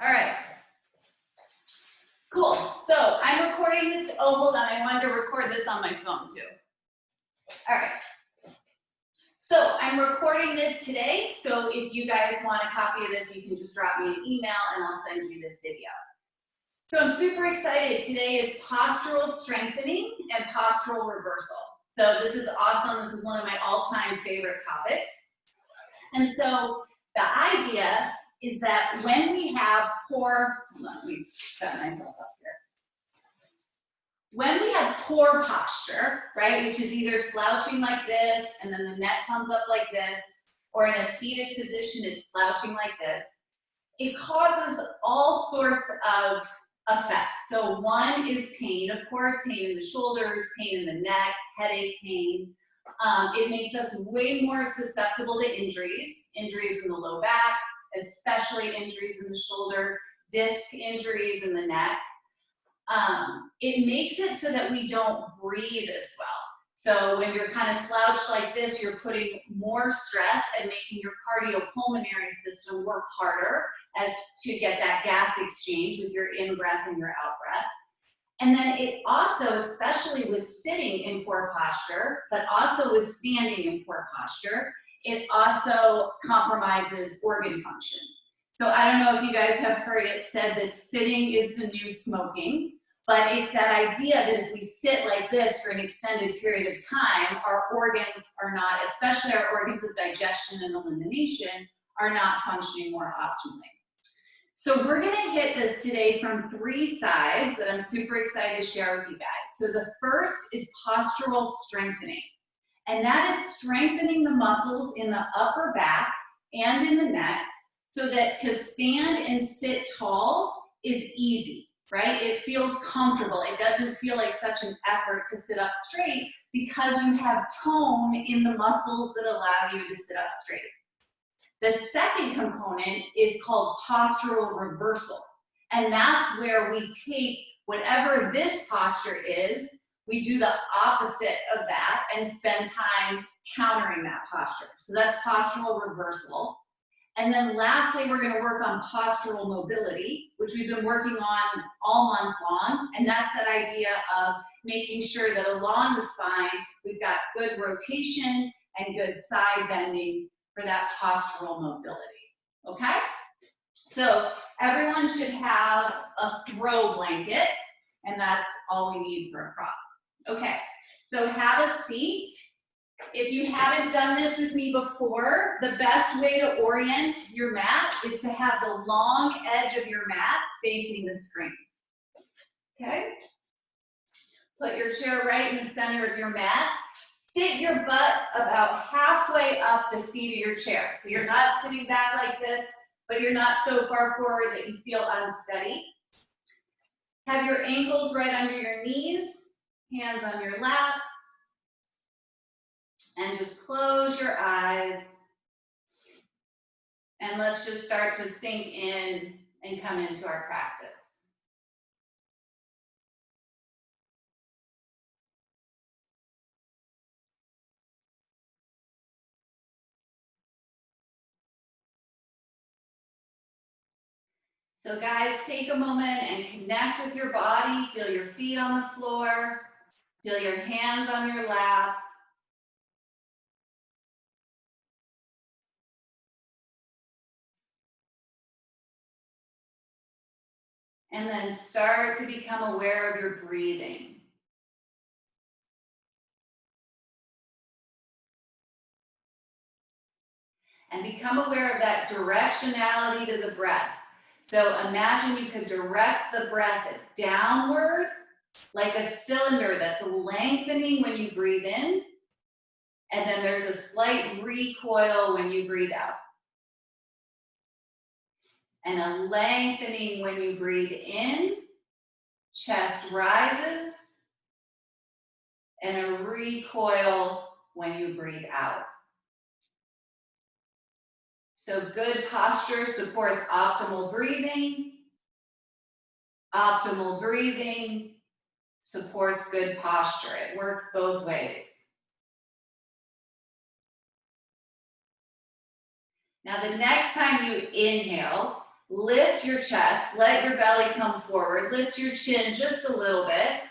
All right. Cool. So I'm recording this. Oh, hold on. I wanted to record this on my phone too. All right. So I'm recording this today. So if you guys want a copy of this, you can just drop me an email and I'll send you this video. So I'm super excited. Today is postural strengthening and postural reversal. So this is awesome. This is one of my all-time favorite topics. And so the idea is that when we have poor, let me set myself up here. When we have poor posture, right, which is either slouching like this and then the neck comes up like this, or in a seated position, it's slouching like this, it causes all sorts of effects. So one is pain, of course, pain in the shoulders, pain in the neck, headache, pain. It makes us way more susceptible to injuries in the low back, especially injuries in the shoulder, disc injuries in the neck. It makes it so that we don't breathe as well. So when you're kind of slouched like this, you're putting more stress and making your cardiopulmonary system work harder as to get that gas exchange with your in-breath and your out-breath. And then it also, especially with sitting in poor posture, but also with standing in poor posture, it also compromises organ function. So I don't know if you guys have heard it said that sitting is the new smoking, but it's that idea that if we sit like this for an extended period of time, our organs are not, especially our organs of digestion and elimination, are not functioning more optimally. So we're gonna hit this today from three sides that I'm super excited to share with you guys. So the first is postural strengthening. And that is strengthening the muscles in the upper back and in the neck so that to stand and sit tall is easy, right? It feels comfortable. It doesn't feel like such an effort to sit up straight because you have tone in the muscles that allow you to sit up straight. The second component is called postural reversal. And that's where we take whatever this posture is, we do the opposite of that and spend time countering that posture. So that's postural reversal. And then lastly, we're gonna work on postural mobility, which we've been working on all month long. And that's that idea of making sure that along the spine, we've got good rotation and good side bending for that postural mobility, okay? So everyone should have a throw blanket, and that's all we need for a prop. Okay, so have a seat. If you haven't done this with me before, the best way to orient your mat is to have the long edge of your mat facing the screen, okay? Put your chair right in the center of your mat. Sit your butt about halfway up the seat of your chair. So you're not sitting back like this, but you're not so far forward that you feel unsteady. Have your ankles right under your knees, hands on your lap, and just close your eyes. And let's just start to sink in and come into our practice. So guys, take a moment and connect with your body. Feel your feet on the floor. Feel your hands on your lap. And then start to become aware of your breathing. And become aware of that directionality to the breath. So imagine you could direct the breath downward like a cylinder that's lengthening when you breathe in, and then there's a slight recoil when you breathe out. And a lengthening when you breathe in, chest rises, and a recoil when you breathe out. So good posture supports optimal breathing. Optimal breathing supports good posture. It works both ways. Now the next time you inhale, Lift your chest, let your belly come forward, lift your chin just a little bit,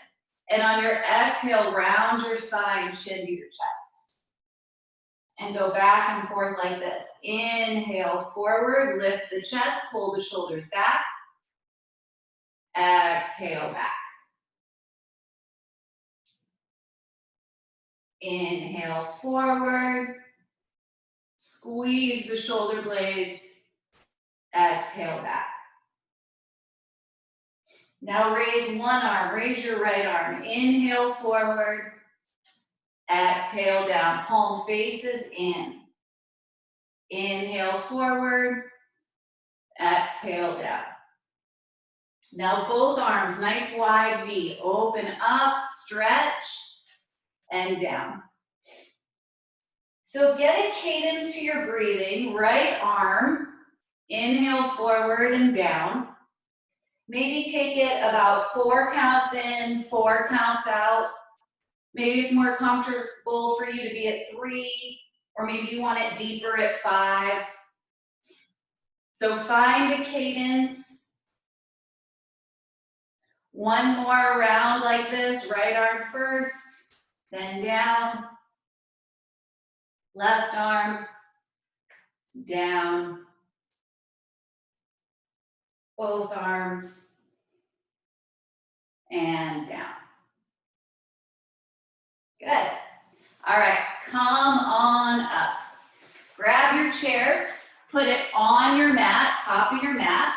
and on your exhale, round your spine, chin to your chest. And go back and forth like this. Inhale forward, lift the chest, pull the shoulders back. Exhale back. Inhale forward, squeeze the shoulder blades. Exhale back. Now raise one arm, raise your right arm. Inhale forward, exhale down, palm faces in. Inhale forward, exhale down. Now both arms, nice wide V. Open up, stretch, and down. So get a cadence to your breathing. Right arm, inhale forward and down. Maybe take it about 4 counts in, 4 counts out. Maybe it's more comfortable for you to be at 3, or maybe you want it deeper at 5. So find a cadence. One more round like this, right arm first, then down. Left arm, down. Both arms, and down. Good. All right, come on up. Grab your chair, put it on your mat, top of your mat.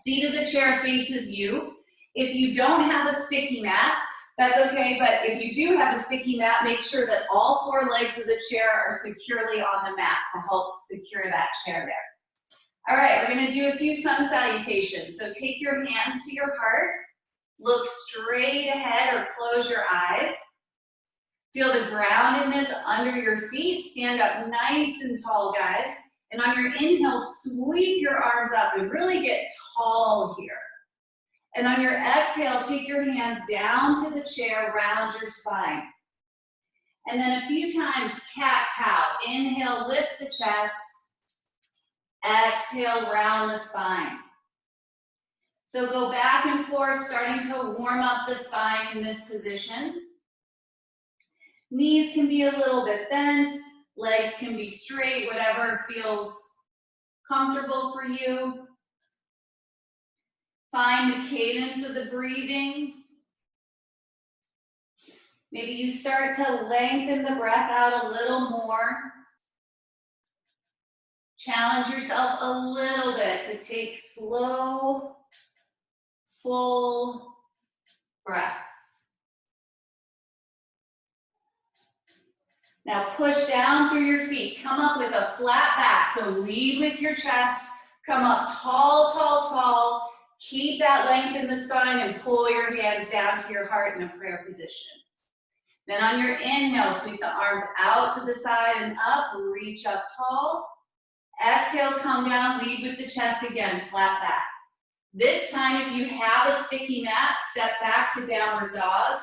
Seat of the chair faces you. If you don't have a sticky mat, that's okay, but if you do have a sticky mat, make sure that all 4 legs of the chair are securely on the mat to help secure that chair there. All right, we're gonna do a few sun salutations. So take your hands to your heart, look straight ahead or close your eyes. Feel the groundedness under your feet. Stand up nice and tall, guys. And on your inhale, sweep your arms up and really get tall here. And on your exhale, take your hands down to the chair, round your spine. And then a few times, cat-cow. Inhale, lift the chest. Exhale, round the spine. So go back and forth, starting to warm up the spine in this position. Knees can be a little bit bent, legs can be straight, whatever feels comfortable for you. Find the cadence of the breathing. Maybe you start to lengthen the breath out a little more. Challenge yourself a little bit to take slow, full breaths. Now push down through your feet. Come up with a flat back. So lead with your chest. Come up tall, tall, tall. Keep that length in the spine and pull your hands down to your heart in a prayer position. Then on your inhale, sweep the arms out to the side and up. Reach up tall. Exhale, come down, lead with the chest again, flat back. This time, if you have a sticky mat, step back to downward dog.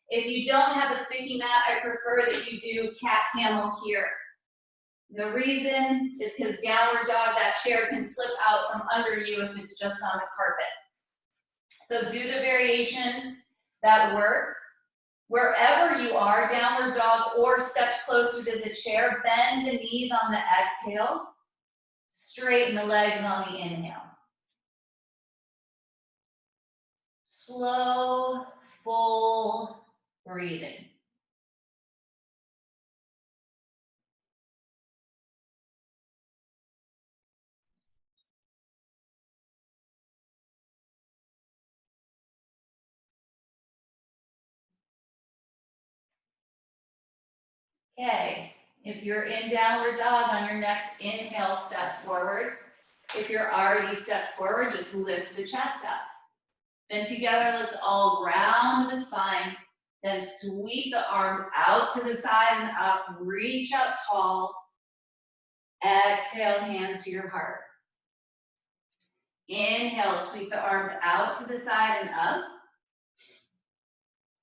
If you don't have a sticky mat, I prefer that you do cat camel here. The reason is because downward dog, that chair can slip out from under you if it's just on the carpet. So do the variation that works. Wherever you are, downward dog or step closer to the chair, bend the knees on the exhale, straighten the legs on the inhale. Slow, full breathing. Okay, if you're in downward dog, on your next inhale, step forward. If you're already stepped forward, just lift the chest up. Then together, let's all round the spine, then sweep the arms out to the side and up, reach up tall. Exhale, hands to your heart. Inhale, sweep the arms out to the side and up.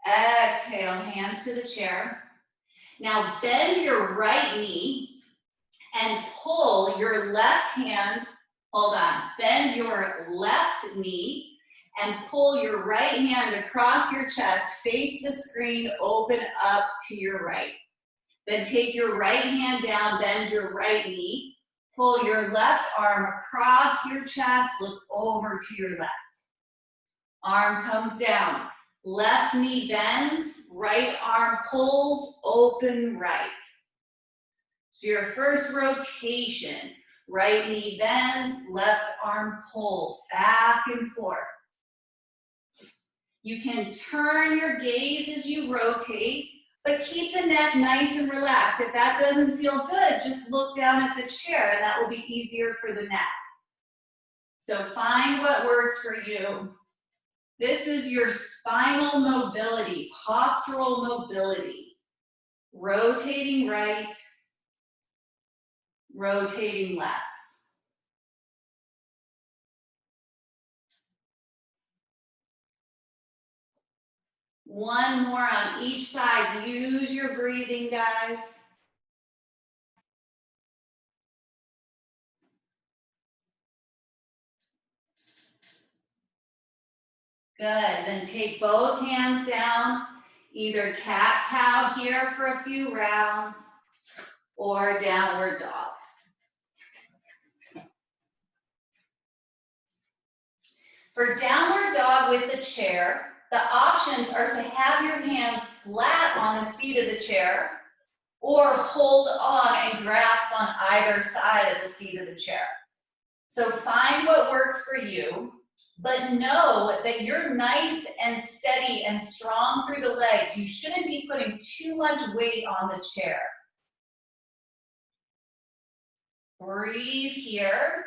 Exhale, hands to the chair. Now bend your right knee and pull your left hand Hold on. Bend your left knee and pull your right hand across your chest, face the screen, open up to your right. Then take your right hand down, bend your right knee, pull your left arm across your chest, look over to your left. Arm comes down, left knee bends, right arm pulls, open right. So your first rotation, right knee bends, left arm pulls, back and forth. You can turn your gaze as you rotate, but keep the neck nice and relaxed. If that doesn't feel good, just look down at the chair and that will be easier for the neck. So find what works for you. This is your spinal mobility, postural mobility. Rotating right, rotating left. One more on each side. Use your breathing, guys. Good, then take both hands down, either cat-cow here for a few rounds, or downward dog. For downward dog with the chair, the options are to have your hands flat on the seat of the chair, or hold on and grasp on either side of the seat of the chair. So find what works for you. But know that you're nice and steady and strong through the legs. You shouldn't be putting too much weight on the chair. Breathe here.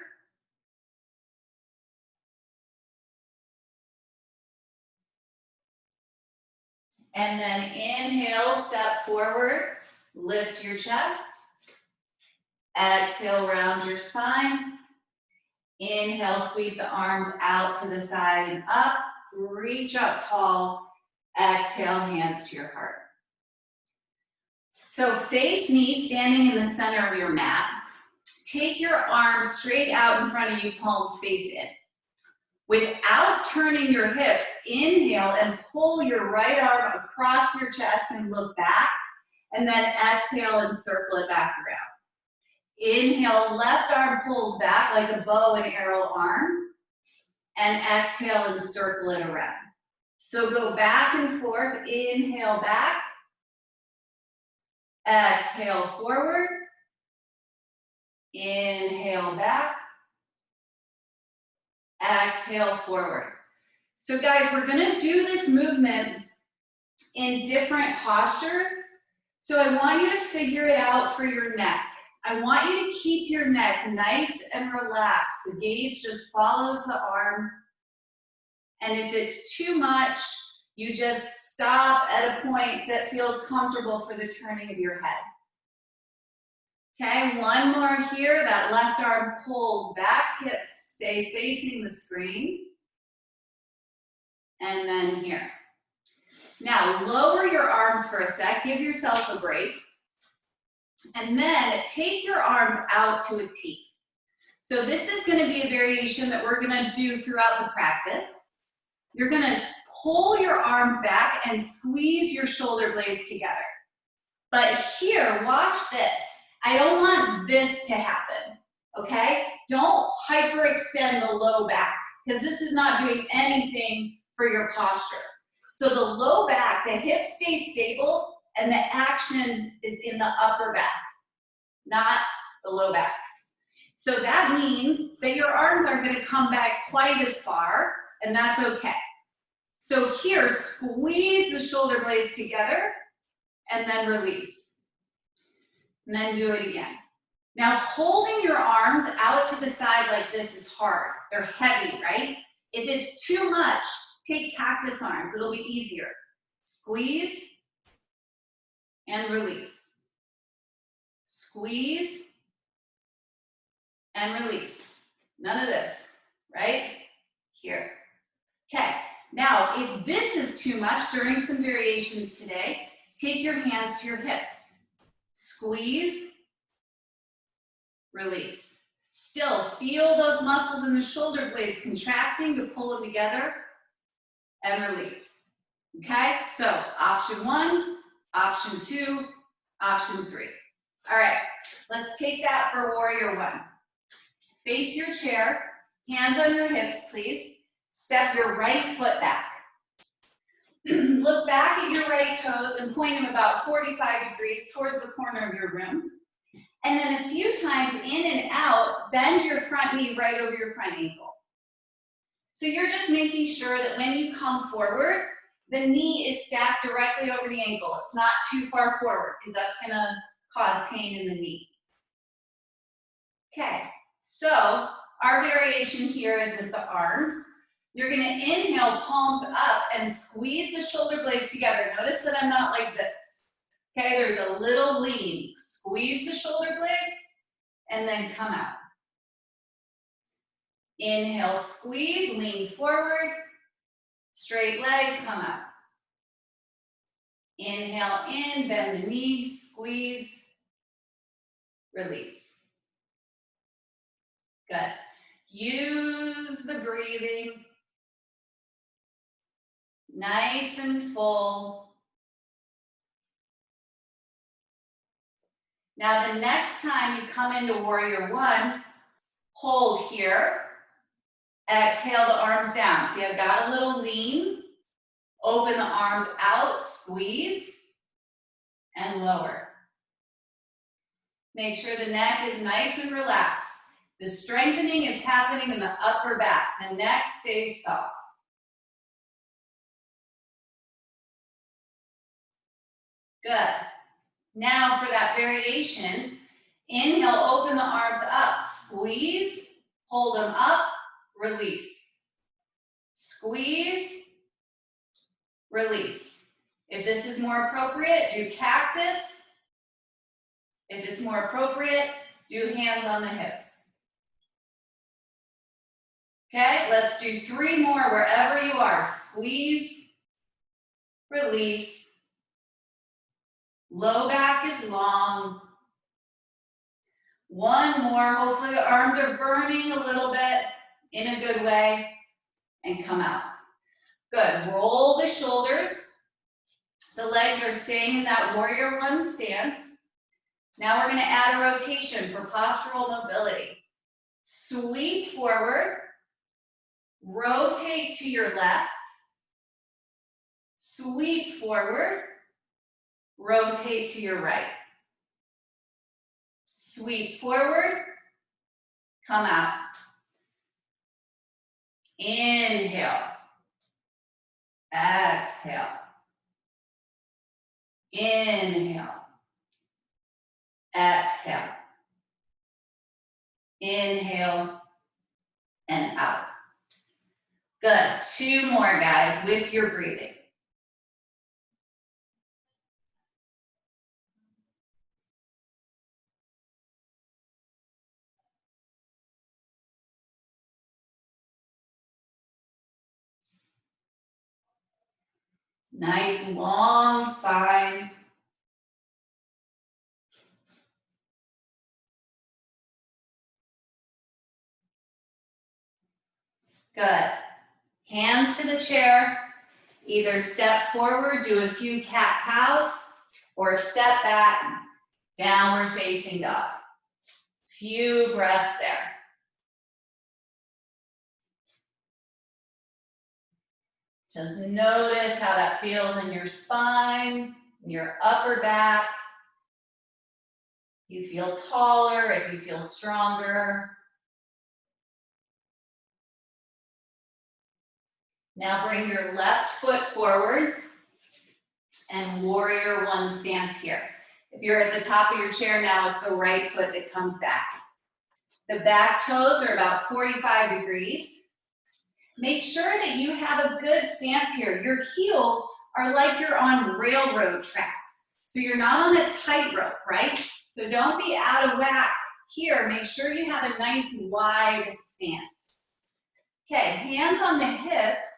And then inhale, step forward, lift your chest. Exhale, round your spine. Inhale, sweep the arms out to the side and up. Reach up tall. Exhale, hands to your heart. So face me, standing in the center of your mat. Take your arms straight out in front of you, palms face in. Without turning your hips, inhale and pull your right arm across your chest and look back. And then exhale and circle it back around. Inhale, left arm pulls back like a bow and arrow arm. And exhale and circle it around. So go back and forth, inhale back. Exhale forward. Inhale back. Exhale forward. So guys, we're gonna do this movement in different postures. So I want you to figure it out for your neck. I want you to keep your neck nice and relaxed. The gaze just follows the arm. And if it's too much, you just stop at a point that feels comfortable for the turning of your head. Okay, one more here. That left arm pulls back, hips stay facing the screen. And then here. Now, lower your arms for a sec. Give yourself a break. And then take your arms out to a T. So this is going to be a variation that we're going to do throughout the practice. You're going to pull your arms back and squeeze your shoulder blades together. But here, watch this. I don't want this to happen, okay? Don't hyperextend the low back, because this is not doing anything for your posture. So the low back, the hips stay stable, and the action is in the upper back, not the low back. So that means that your arms aren't going to come back quite as far, and that's okay. So here, squeeze the shoulder blades together, and then release. And then do it again. Now, holding your arms out to the side like this is hard. They're heavy, right? If it's too much, take cactus arms. It'll be easier. Squeeze and release. Squeeze and release. None of this, right? Here. Okay. Now, if this is too much during some variations today, take your hands to your hips. Squeeze, release. Still, feel those muscles in the shoulder blades contracting to pull them together and release. Okay, so option 1, option 2, option 3. All right, let's take that for warrior 1. Face your chair, hands on your hips, please. Step your right foot back. Look back at your right toes and point them about 45 degrees towards the corner of your room. And then a few times in and out, bend your front knee right over your front ankle. So you're just making sure that when you come forward, the knee is stacked directly over the ankle. It's not too far forward because that's gonna cause pain in the knee. Okay, so our variation here is with the arms. You're gonna inhale, palms up, and squeeze the shoulder blades together. Notice that I'm not like this. Okay, there's a little lean. Squeeze the shoulder blades, and then come out. Inhale, squeeze, lean forward, straight leg, come out. Inhale in, bend the knee, squeeze, release. Good. Use the breathing. Nice and full. Now the next time you come into warrior 1, hold here. Exhale the arms down. See, I've got a little lean. Open the arms out, squeeze, and lower. Make sure the neck is nice and relaxed. The strengthening is happening in the upper back. The neck stays soft. Good. Now for that variation, inhale, open the arms up, squeeze, hold them up, release. Squeeze, release. If this is more appropriate, do cactus. If it's more appropriate, do hands on the hips. Okay, let's do 3 more wherever you are. Squeeze, release. Low back is long. 1 more. Hopefully the arms are burning a little bit in a good way. And come out. Good. Roll the shoulders. The legs are staying in that warrior 1 stance. Now we're going to add a rotation for postural mobility. Sweep forward. Rotate to your left. Sweep forward. Rotate to your right. Sweep forward. Come out. Inhale. Exhale. Inhale. Exhale. Inhale and out. Good. 2 more, guys, with your breathing. Nice long spine. Good. Hands to the chair. Either step forward, do a few cat-cows, or step back, downward facing dog. Few breaths there. Just notice how that feels in your spine, in your upper back. You feel taller, if you feel stronger. Now bring your left foot forward and warrior 1 stance here. If you're at the top of your chair now, it's the right foot that comes back. The back toes are about 45 degrees. Make sure that you have a good stance here. Your heels are like you're on railroad tracks. So you're not on a tightrope, right? So don't be out of whack here. Make sure you have a nice wide stance. Okay, hands on the hips,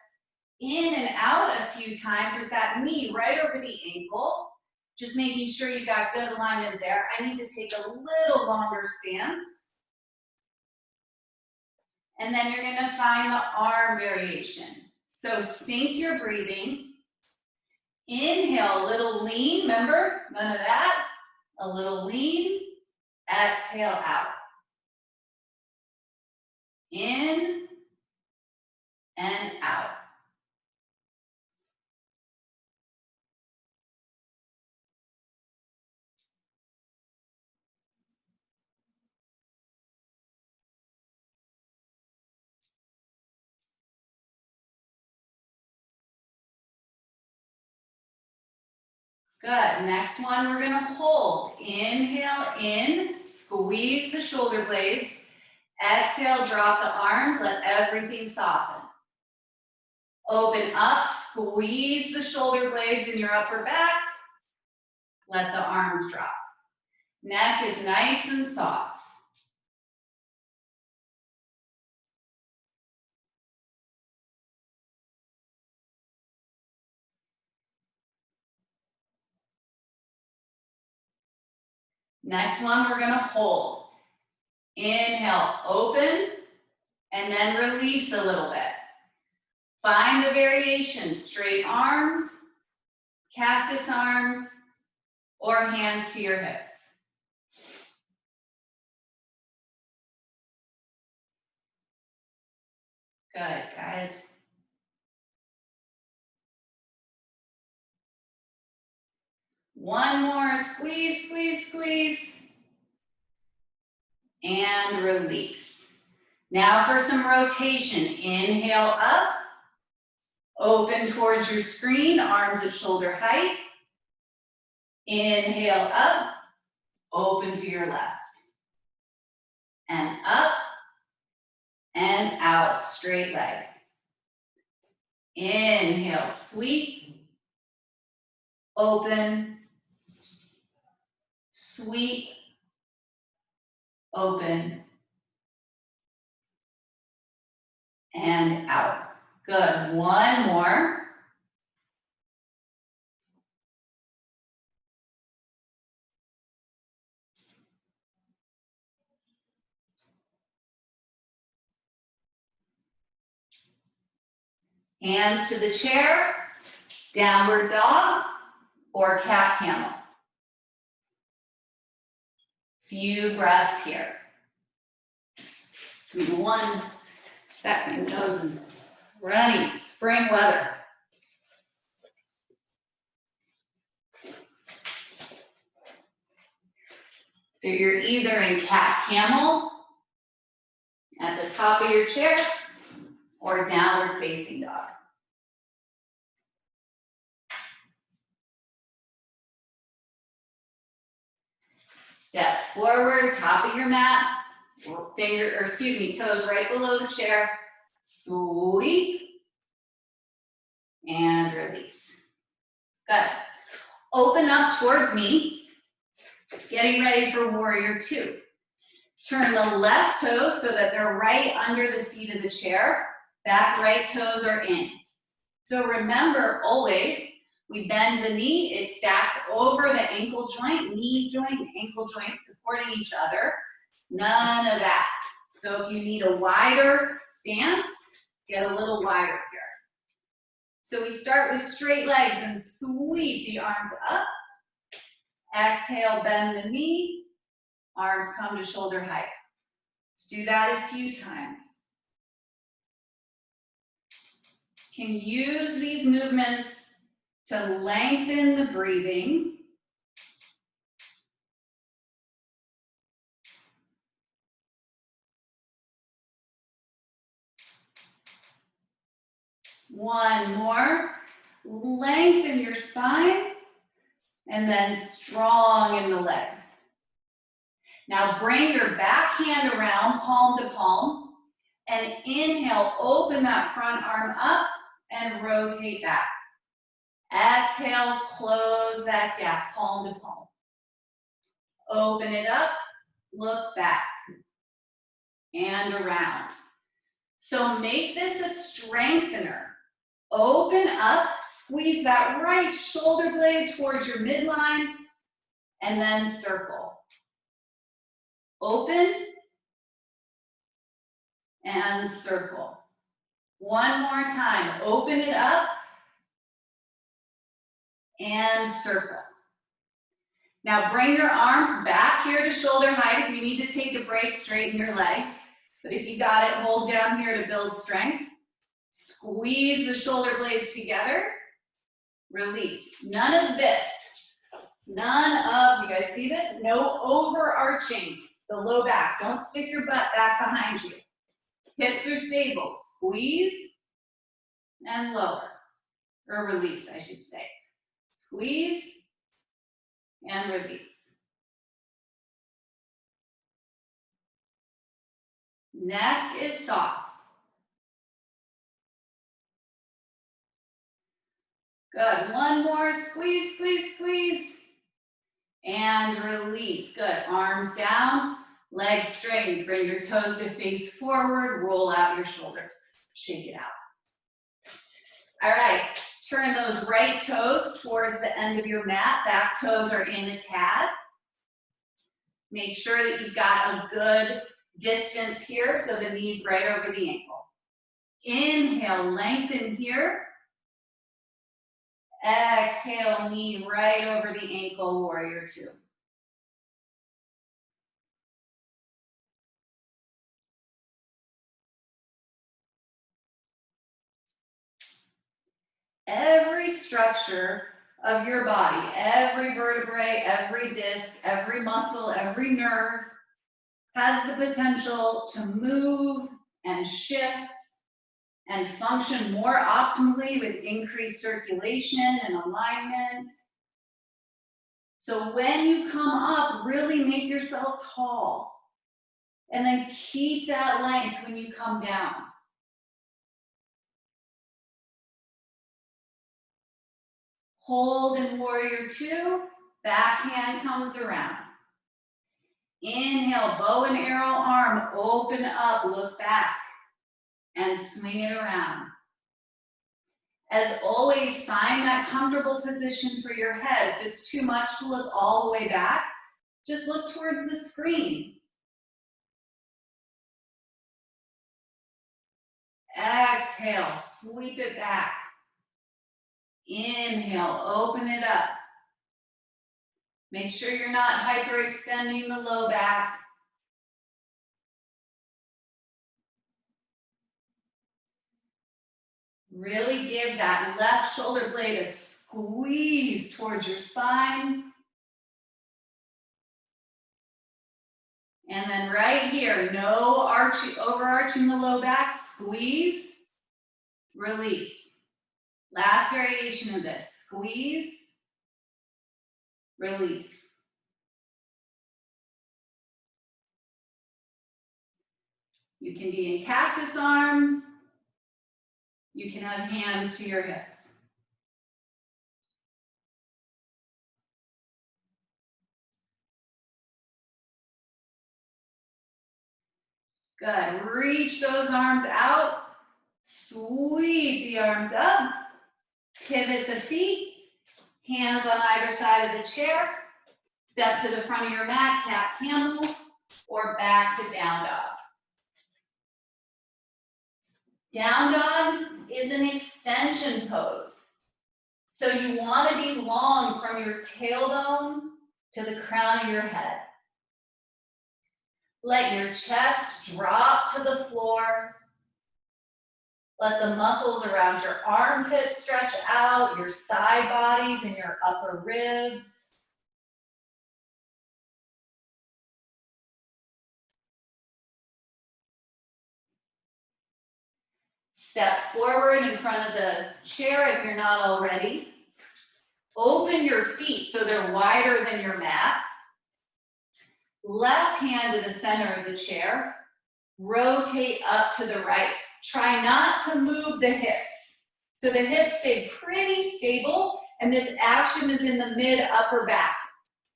in and out a few times with that knee right over the ankle. Just making sure you got good alignment there. I need to take a little longer stance. And then you're gonna find the arm variation. So sync your breathing. Inhale, a little lean, remember? None of that. A little lean. Exhale out. In and out. Good. Next one, we're gonna hold. Inhale in, squeeze the shoulder blades. Exhale, drop the arms, let everything soften. Open up, squeeze the shoulder blades in your upper back. Let the arms drop. Neck is nice and soft. Next one, we're gonna hold. Inhale, open, and then release a little bit. Find the variation, straight arms, cactus arms, or hands to your hips. Good, guys. One more, squeeze, squeeze, squeeze. And release. Now for some rotation. Inhale up, open towards your screen, arms at shoulder height. Inhale up, open to your left. And up and out, straight leg. Inhale, sweep, open, sweep, open, and out. Good, one more. Hands to the chair, downward dog, or cat camel. Few breaths here. Give me 1 second, my nose is running, spring weather. So you're either in cat camel at the top of your chair or downward facing dog. Step forward, top of your mat, toes right below the chair. Sweep and release. Good. Open up towards me, getting ready for warrior 2. Turn the left toes so that they're right under the seat of the chair. Back right toes are in. So remember, always, we bend the knee, it stacks over the ankle joint, knee joint, ankle joint, supporting each other. None of that. So if you need a wider stance, get a little wider here. So we start with straight legs and sweep the arms up. Exhale, bend the knee, arms come to shoulder height. Let's do that a few times. Can use these movements to lengthen the breathing. One more. Lengthen your spine and then strong in the legs. Now bring your back hand around, palm to palm, and inhale, open that front arm up and rotate back. Exhale, close that gap, palm to palm. Open it up, look back, and around. So make this a strengthener. Open up, squeeze that right shoulder blade towards your midline, and then circle. Open, and circle. One more time, open it up and circle. Now bring your arms back here to shoulder height. If you need to take a break, straighten your legs. But if you got it, hold down here to build strength. Squeeze the shoulder blades together. Release. None of this. None of, you guys see this? No overarching the low back. Don't stick your butt back behind you. Hips are stable. Squeeze and lower. Or release, I should say. Squeeze and release. Neck is soft. Good. One more. Squeeze, squeeze, squeeze. And release. Good. Arms down. Legs straighten. Bring your toes to face forward. Roll out your shoulders. Shake it out. All right. Turn those right toes towards the end of your mat. Back toes are in a tad. Make sure that you've got a good distance here, so the knee's right over the ankle. Inhale, lengthen here. Exhale, knee right over the ankle, warrior two. Every structure of your body, every vertebrae, every disc, every muscle, every nerve has the potential to move and shift and function more optimally with increased circulation and alignment. So when you come up, really make yourself tall. And then keep that length when you come down. Hold in warrior two, back hand comes around. Inhale, bow and arrow arm, open up, look back, and swing it around. As always, find that comfortable position for your head. If it's too much to look all the way back, just look towards the screen. Exhale, sweep it back. Inhale, open it up. Make sure you're not hyperextending the low back. Really give that left shoulder blade a squeeze towards your spine. And then right here, no overarching the low back, squeeze, release. Last variation of this, squeeze, release. You can be in cactus arms. You can have hands to your hips. Good, reach those arms out. Sweep the arms up. Pivot the feet. Hands on either side of the chair. Step to the front of your mat, cat camel, or back to down dog. Down dog is an extension pose. So you want to be long from your tailbone to the crown of your head. Let your chest drop to the floor. Let the muscles around your armpits stretch out, your side bodies and your upper ribs. Step forward in front of the chair if you're not already. Open your feet so they're wider than your mat. Left hand to the center of the chair. Rotate up to the right. Try not to move the hips. So the hips stay pretty stable, and this action is in the mid-upper back.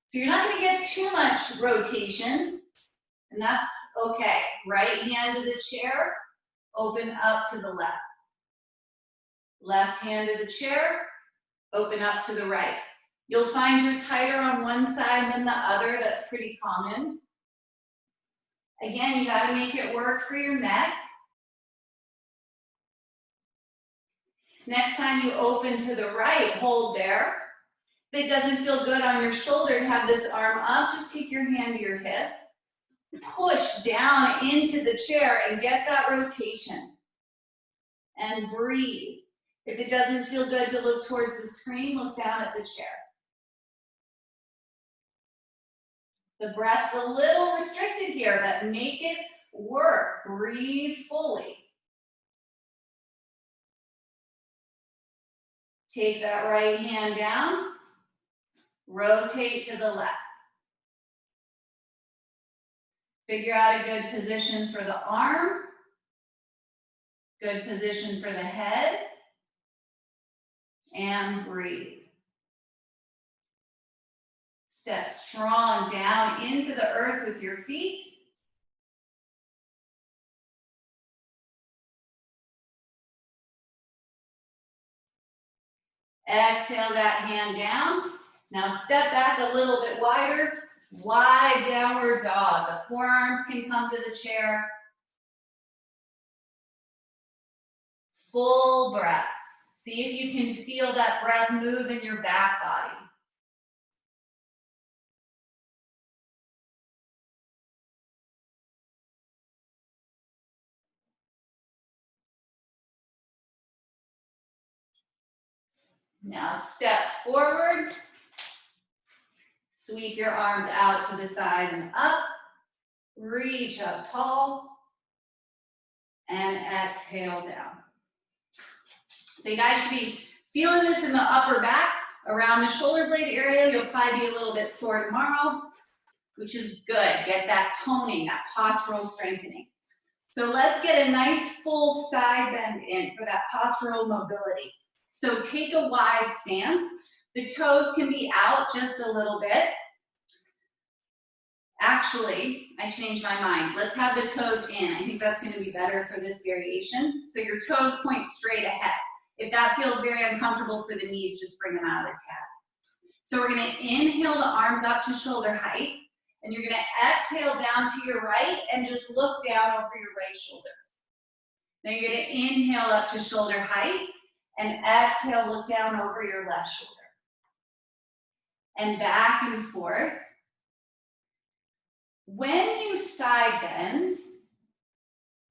So you're not going to get too much rotation, and that's okay. Right hand to the chair, open up to the left. Left hand to the chair, open up to the right. You'll find you're tighter on one side than the other. That's pretty common. Again, you got to make it work for your neck. Next time you open to the right, hold there. If it doesn't feel good on your shoulder to have this arm up, just take your hand to your hip. Push down into the chair and get that rotation. And breathe. If it doesn't feel good to look towards the screen, look down at the chair. The breath's a little restricted here, but make it work. Breathe fully. Take that right hand down. Rotate to the left. Figure out a good position for the arm. Good position for the head. And breathe. Step strong down into the earth with your feet. Exhale that hand down. Now step back a little bit wider. Wide downward dog. The forearms can come to the chair. Full breaths. See if you can feel that breath move in your back body. Now step forward. Sweep your arms out to the side and up. Reach up tall. And exhale down. So you guys should be feeling this in the upper back. Around the shoulder blade area, you'll probably be a little bit sore tomorrow, which is good. Get that toning, that postural strengthening. So let's get a nice full side bend in for that postural mobility. So take a wide stance. The toes can be out just a little bit. Actually, I changed my mind. Let's have the toes in. I think that's going to be better for this variation. So your toes point straight ahead. If that feels very uncomfortable for the knees, just bring them out of the tab. So we're going to inhale the arms up to shoulder height. And you're going to exhale down to your right and just look down over your right shoulder. Then you're going to inhale up to shoulder height and exhale, look down over your left shoulder. And back and forth. When you side bend,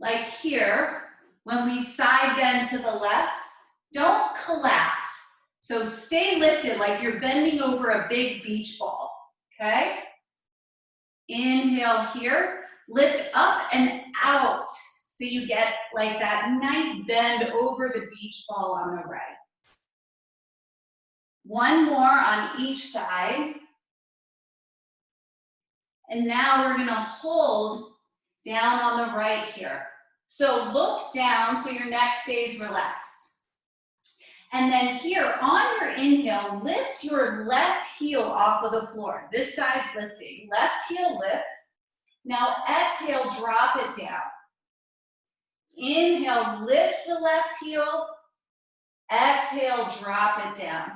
like here, when we side bend to the left, don't collapse. So stay lifted like you're bending over a big beach ball, okay? Inhale here, lift up and out. So you get like that nice bend over the beach ball on the right. One more on each side. And now we're gonna hold down on the right here. So look down so your neck stays relaxed. And then here on your inhale, lift your left heel off of the floor. This side's lifting. Left heel lifts. Now exhale, drop it down. Inhale, lift the left heel. Exhale, drop it down.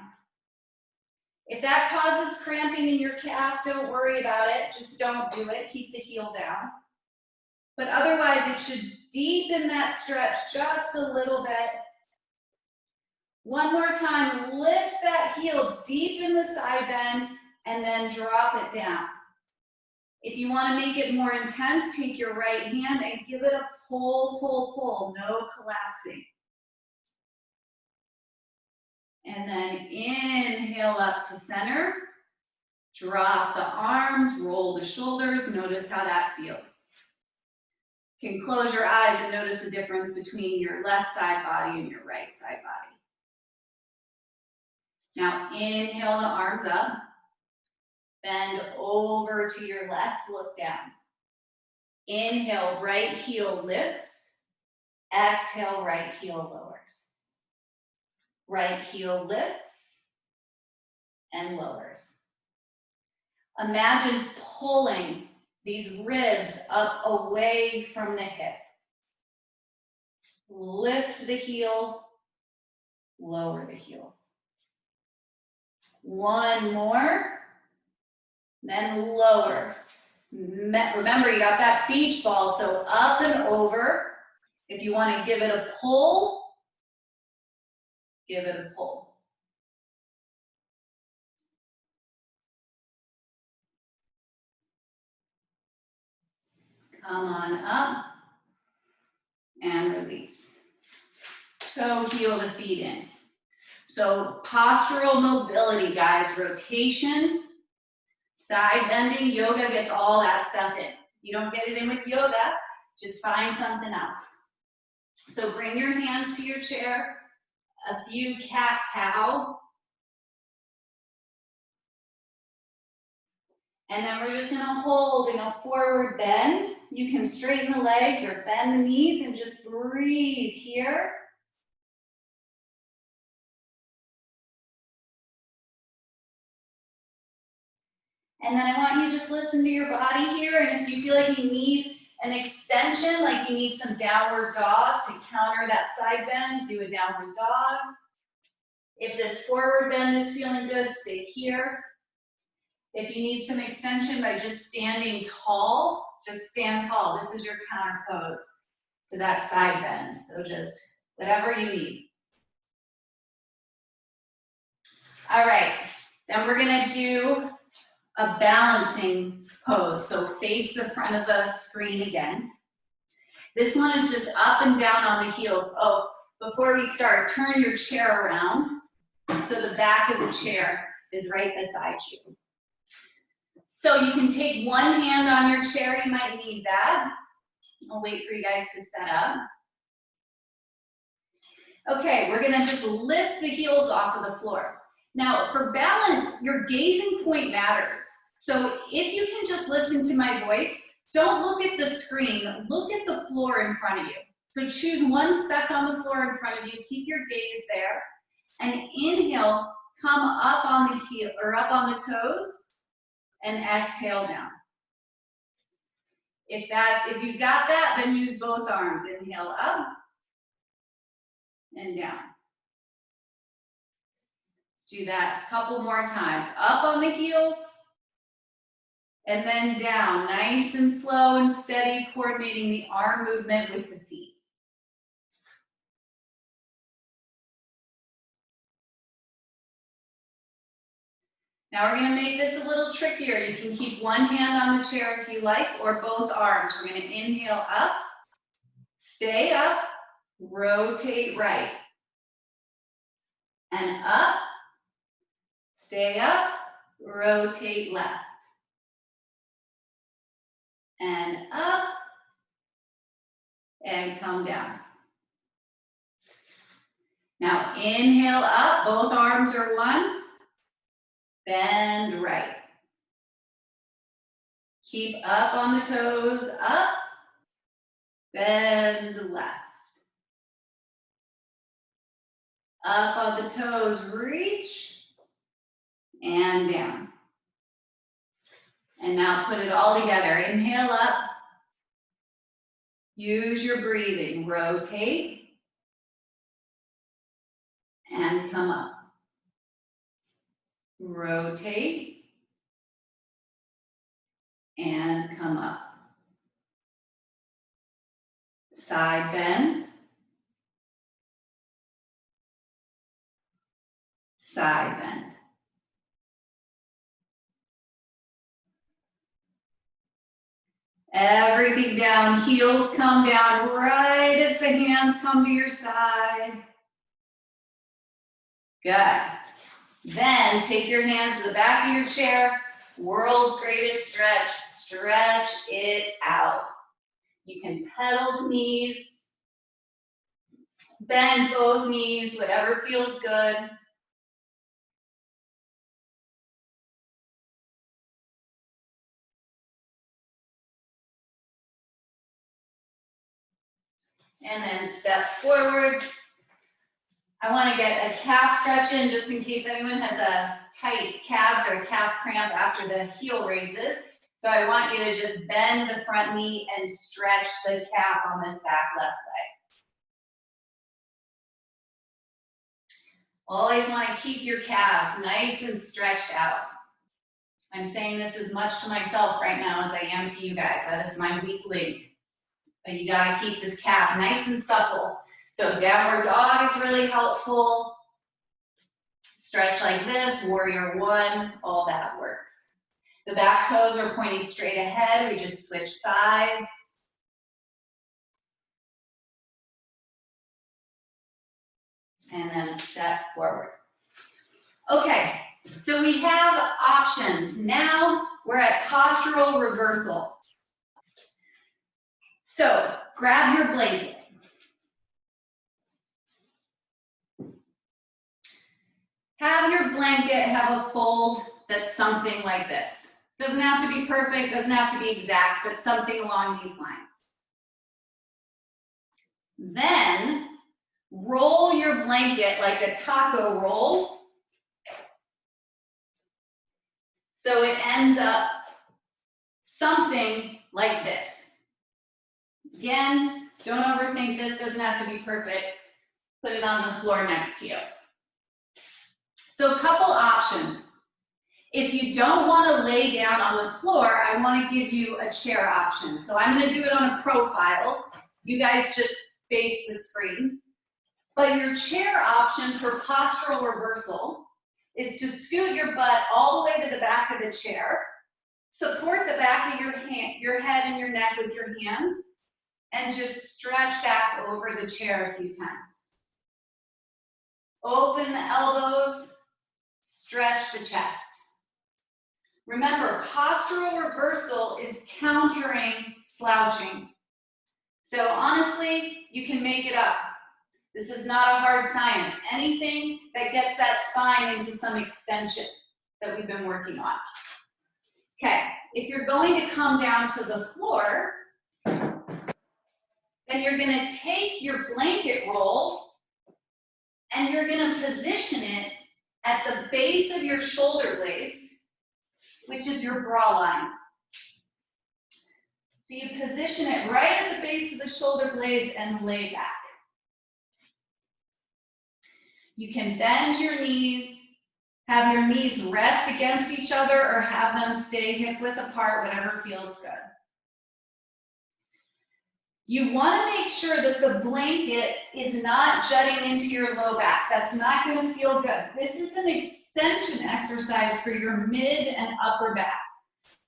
If that causes cramping in your calf, don't worry about it. Just don't do it. Keep the heel down. But otherwise, it should deepen that stretch just a little bit. One more time, lift that heel deep in the side bend and then drop it down. If you want to make it more intense, take your right hand and give it a pull, pull, pull. No collapsing. And then inhale up to center. Drop the arms, roll the shoulders. Notice how that feels. You can close your eyes and notice the difference between your left side body and your right side body. Now inhale the arms up. Bend over to your left, look down. Inhale, right heel lifts. Exhale, right heel lowers. Right heel lifts and lowers. Imagine pulling these ribs up away from the hip. Lift the heel, lower the heel. One more, then lower. Remember, you got that beach ball, so up and over. If you want to give it a pull, give it a pull. Come on up and release. Toe, heel to feet in. So postural mobility, guys, rotation, side bending, yoga gets all that stuff in. You don't get it in with yoga, just find something else. So bring your hands to your chair, a few cat-cow, and then we're just gonna hold in a forward bend. You can straighten the legs or bend the knees and just breathe here. And then I want you to just listen to your body here, and if you feel like you need an extension, like you need some downward dog to counter that side bend, do a downward dog. If this forward bend is feeling good, stay here. If you need some extension by just standing tall, just stand tall. This is your counter pose to that side bend. So just whatever you need. All right, then we're gonna do a balancing pose. So face the front of the screen again. This one is just up and down on the heels. Oh, before we start, turn your chair around so the back of the chair is right beside you. So you can take one hand on your chair, you might need that. I'll wait for you guys to set up. Okay, we're gonna just lift the heels off of the floor. Now, for balance, your gazing point matters. So if you can just listen to my voice, don't look at the screen, look at the floor in front of you. So choose one speck on the floor in front of you, keep your gaze there, and inhale, come up on the heel, or up on the toes, and exhale down. If you've got that, then use both arms. Inhale up and down. Do that a couple more times. Up on the heels, and then down. Nice and slow and steady, coordinating the arm movement with the feet. Now we're gonna make this a little trickier. You can keep one hand on the chair if you like, or both arms. We're gonna inhale up, stay up, rotate right. And up, stay up, rotate left. And up, and come down. Now inhale up, both arms are one, bend right. Keep up on the toes, up, bend left. Up on the toes, reach, and down. And now put it all together. Inhale up. Use your breathing. Rotate. And come up. Rotate. And come up. Side bend. Side bend. Everything down, heels come down right as the hands come to your side. Good. Then take your hands to the back of your chair, world's greatest stretch, stretch it out. You can pedal the knees, bend both knees, whatever feels good. And then step forward. I want to get a calf stretch in just in case anyone has a tight calves or calf cramp after the heel raises. So I want you to just bend the front knee and stretch the calf on this back left leg. Always want to keep your calves nice and stretched out. I'm saying this as much to myself right now as I am to you guys. That is my weak link. But you gotta keep this calf nice and supple. So downward dog is really helpful. Stretch like this, warrior one, all that works. The back toes are pointing straight ahead. We just switch sides. And then step forward. Okay, so we have options. Now we're at postural reversal. So grab your blanket. Have your blanket have a fold that's something like this. Doesn't have to be perfect, doesn't have to be exact, but something along these lines. Then roll your blanket like a taco roll. So it ends up something like this. Again, don't overthink this, doesn't have to be perfect. Put it on the floor next to you. So a couple options. If you don't want to lay down on the floor, I want to give you a chair option. So I'm going to do it on a profile. You guys just face the screen. But your chair option for postural reversal is to scoot your butt all the way to the back of the chair, support the back of your head and your neck with your hands, and just stretch back over the chair a few times. Open the elbows, stretch the chest. Remember, postural reversal is countering slouching. So honestly, you can make it up. This is not a hard science. Anything that gets that spine into some extension that we've been working on. Okay, if you're going to come down to the floor, then you're going to take your blanket roll and you're going to position it at the base of your shoulder blades, which is your bra line. So you position it right at the base of the shoulder blades and lay back. You can bend your knees, have your knees rest against each other or have them stay hip width apart, whatever feels good. You want to make sure that the blanket is not jutting into your low back. That's not going to feel good. This is an extension exercise for your mid and upper back.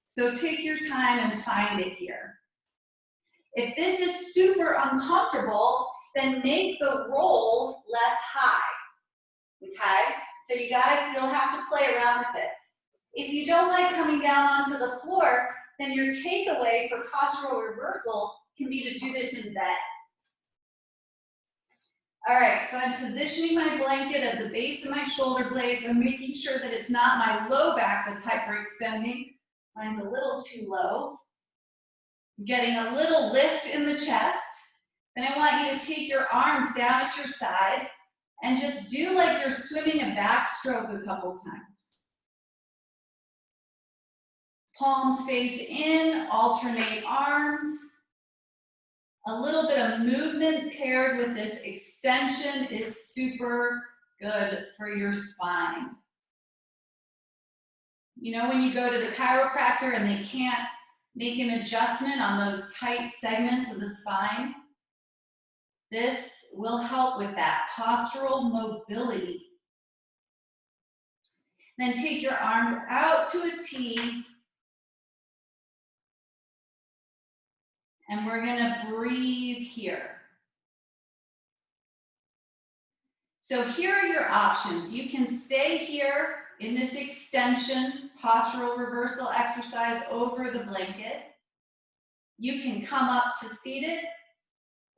So take your time and find it here. If this is super uncomfortable, then make the roll less high. Okay? So you'll have to play around with it. If you don't like coming down onto the floor, then your takeaway for postural reversal can be to do this in bed. All right, so I'm positioning my blanket at the base of my shoulder blades. I'm making sure that it's not my low back that's hyperextending. Mine's a little too low. Getting a little lift in the chest. Then I want you to take your arms down at your sides and just do like you're swimming a backstroke a couple times. Palms face in, alternate arms. A little bit of movement paired with this extension is super good for your spine. You know, when you go to the chiropractor and they can't make an adjustment on those tight segments of the spine, this will help with that postural mobility. Then take your arms out to a T. And we're going to breathe here. So here are your options. You can stay here in this extension, postural reversal exercise over the blanket. You can come up to seated,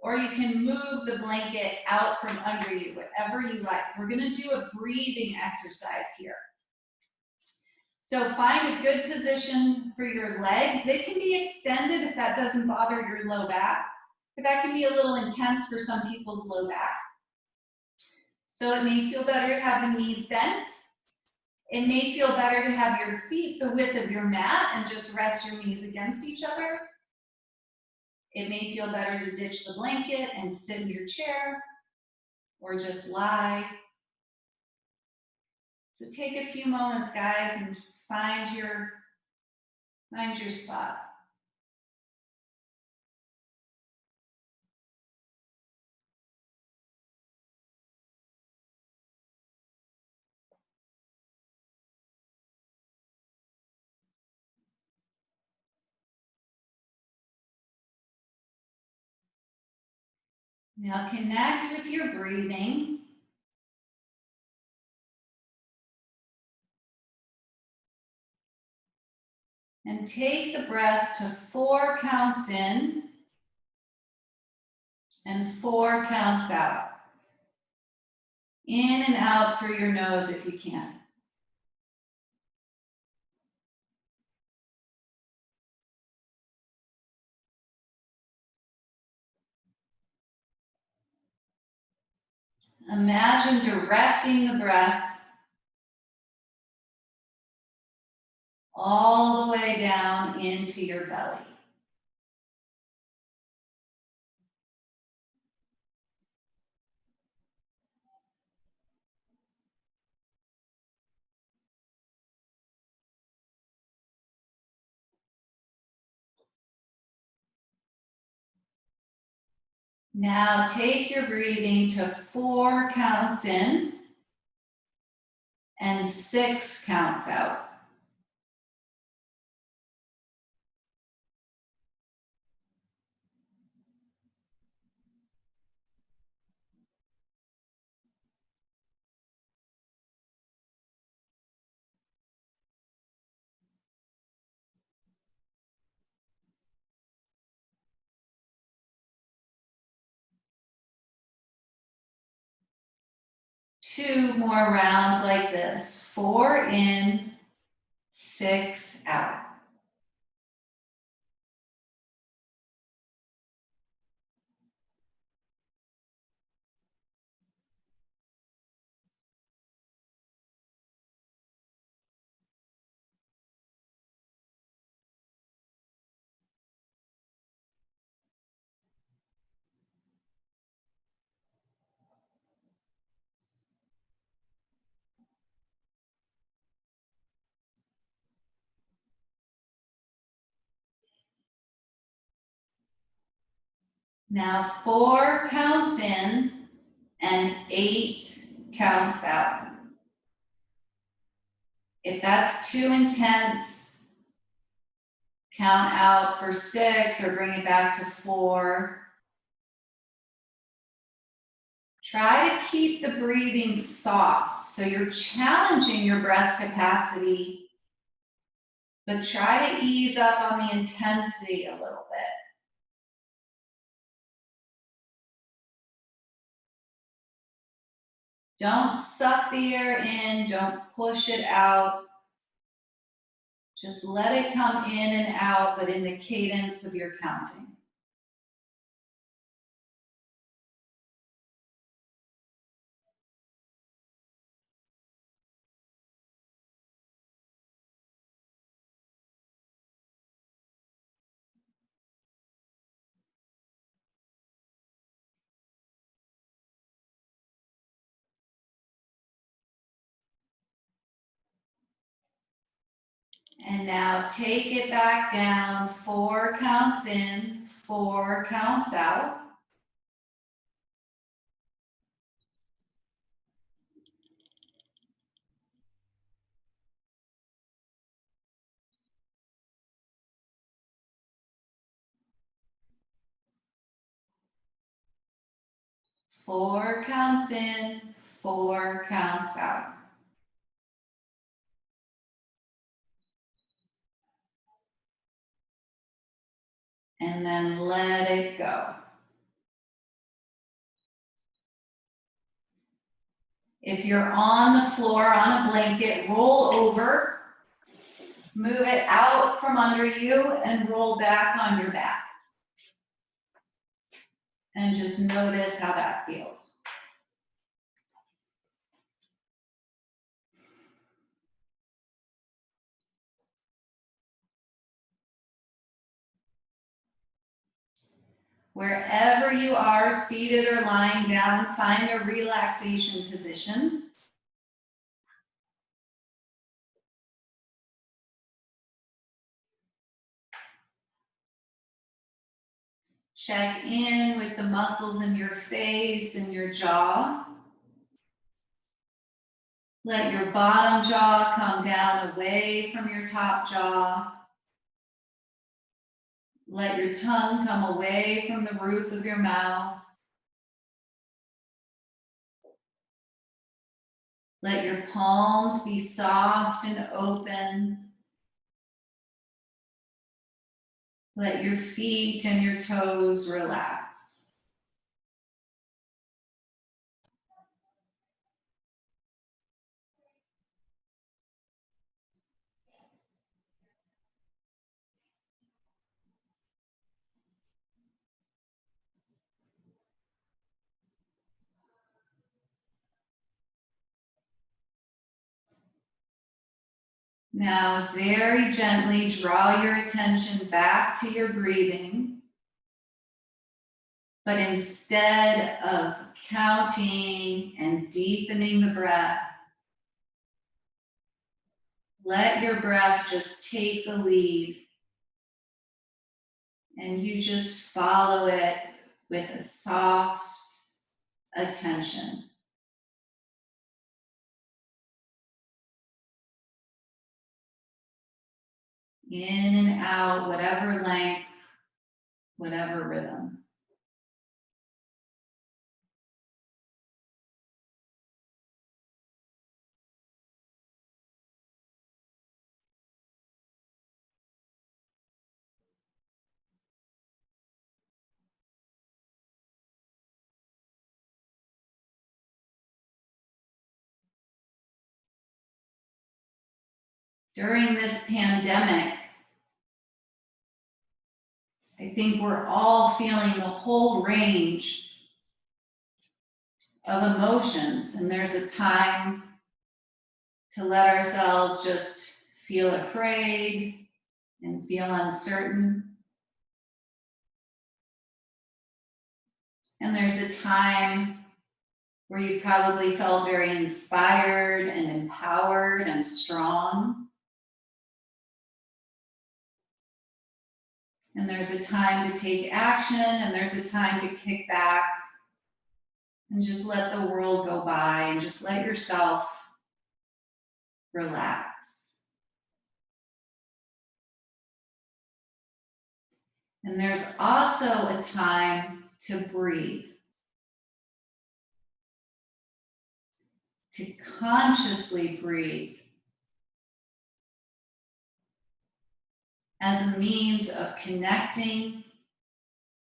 or you can move the blanket out from under you, whatever you like. We're going to do a breathing exercise here. So find a good position for your legs. They can be extended if that doesn't bother your low back, but that can be a little intense for some people's low back. So it may feel better to have the knees bent. It may feel better to have your feet the width of your mat and just rest your knees against each other. It may feel better to ditch the blanket and sit in your chair or just lie. So take a few moments, guys, and find your spot. Now connect with your breathing. And take the breath to 4 counts in and 4 counts out. In and out through your nose if you can. Imagine directing the breath all the way down into your belly. Now take your breathing to 4 counts in and 6 counts out. Two more rounds like this. 4 in, 6 out. Now 4 counts in and 8 counts out. If that's too intense, count out for 6 or bring it back to 4. Try to keep the breathing soft, so you're challenging your breath capacity, but try to ease up on the intensity a little bit. Don't suck the air in, don't push it out. Just let it come in and out, but in the cadence of your counting. And now take it back down, 4 counts in, 4 counts out. Four counts in, 4 counts out. And then let it go. If you're on the floor on a blanket, roll over, move it out from under you and roll back on your back. And just notice how that feels. Wherever you are, seated or lying down, find a relaxation position. Check in with the muscles in your face and your jaw. Let your bottom jaw come down away from your top jaw. Let your tongue come away from the roof of your mouth. Let your palms be soft and open. Let your feet and your toes relax. Now, very gently draw your attention back to your breathing, but instead of counting and deepening the breath, let your breath just take the lead, and you just follow it with a soft attention. In and out, whatever length, whatever rhythm. During this pandemic, I think we're all feeling the whole range of emotions, and there's a time to let ourselves just feel afraid and feel uncertain. And there's a time where you probably felt very inspired and empowered and strong. And there's a time to take action, and there's a time to kick back and just let the world go by and just let yourself relax. And there's also a time to breathe, to consciously breathe as a means of connecting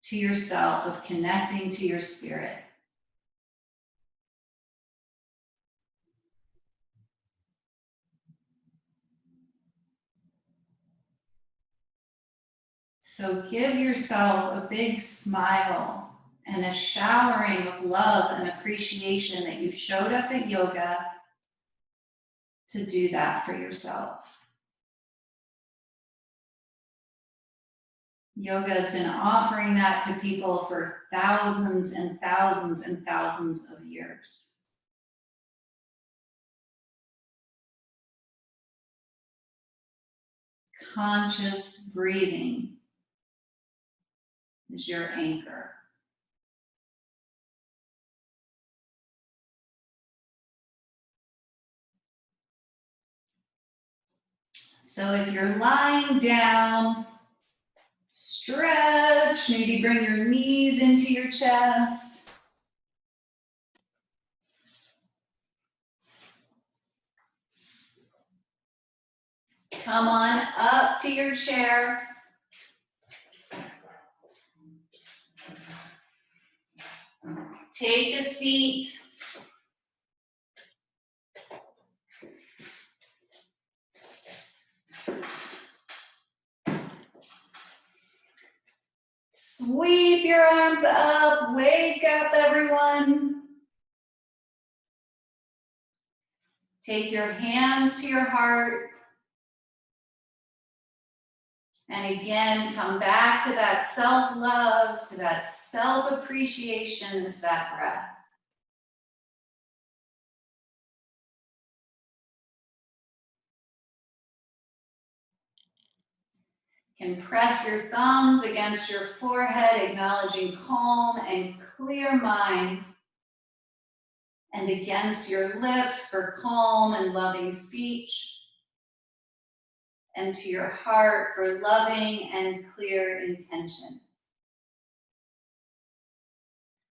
to yourself, of connecting to your spirit. So give yourself a big smile and a showering of love and appreciation that you showed up at yoga to do that for yourself. Yoga has been offering that to people for thousands and thousands and thousands of years. Conscious breathing is your anchor. So if you're lying down, stretch, maybe bring your knees into your chest. Come on up to your chair. Take a seat. Sweep your arms up, wake up everyone. Take your hands to your heart. And again, come back to that self-love, to that self-appreciation, to that breath. You can press your thumbs against your forehead, acknowledging calm and clear mind, and against your lips for calm and loving speech, and to your heart for loving and clear intention.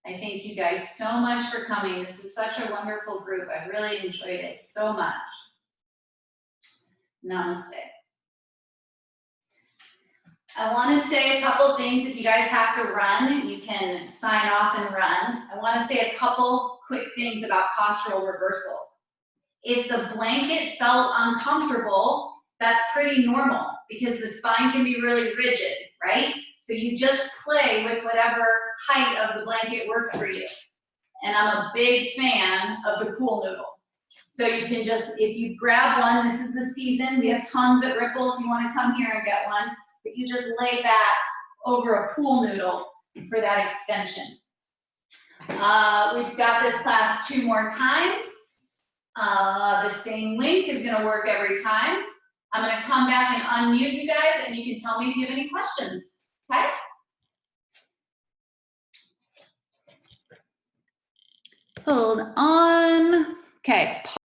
I thank you guys so much for coming. This is such a wonderful group. I really enjoyed it so much. Namaste. I want to say a couple things. If you guys have to run, you can sign off and run. I want to say a couple quick things about postural reversal. If the blanket felt uncomfortable, that's pretty normal because the spine can be really rigid, right? So you just play with whatever height of the blanket works for you. And I'm a big fan of the pool noodle. So you can just, if you grab one, this is the season, we have tons at Ripple if you want to come here and get one, but you just lay back over a pool noodle for that extension. We've got this class 2 more times. The same link is going to work every time. I'm going to come back and unmute you guys, and you can tell me if you have any questions. Okay? Hold on. Okay.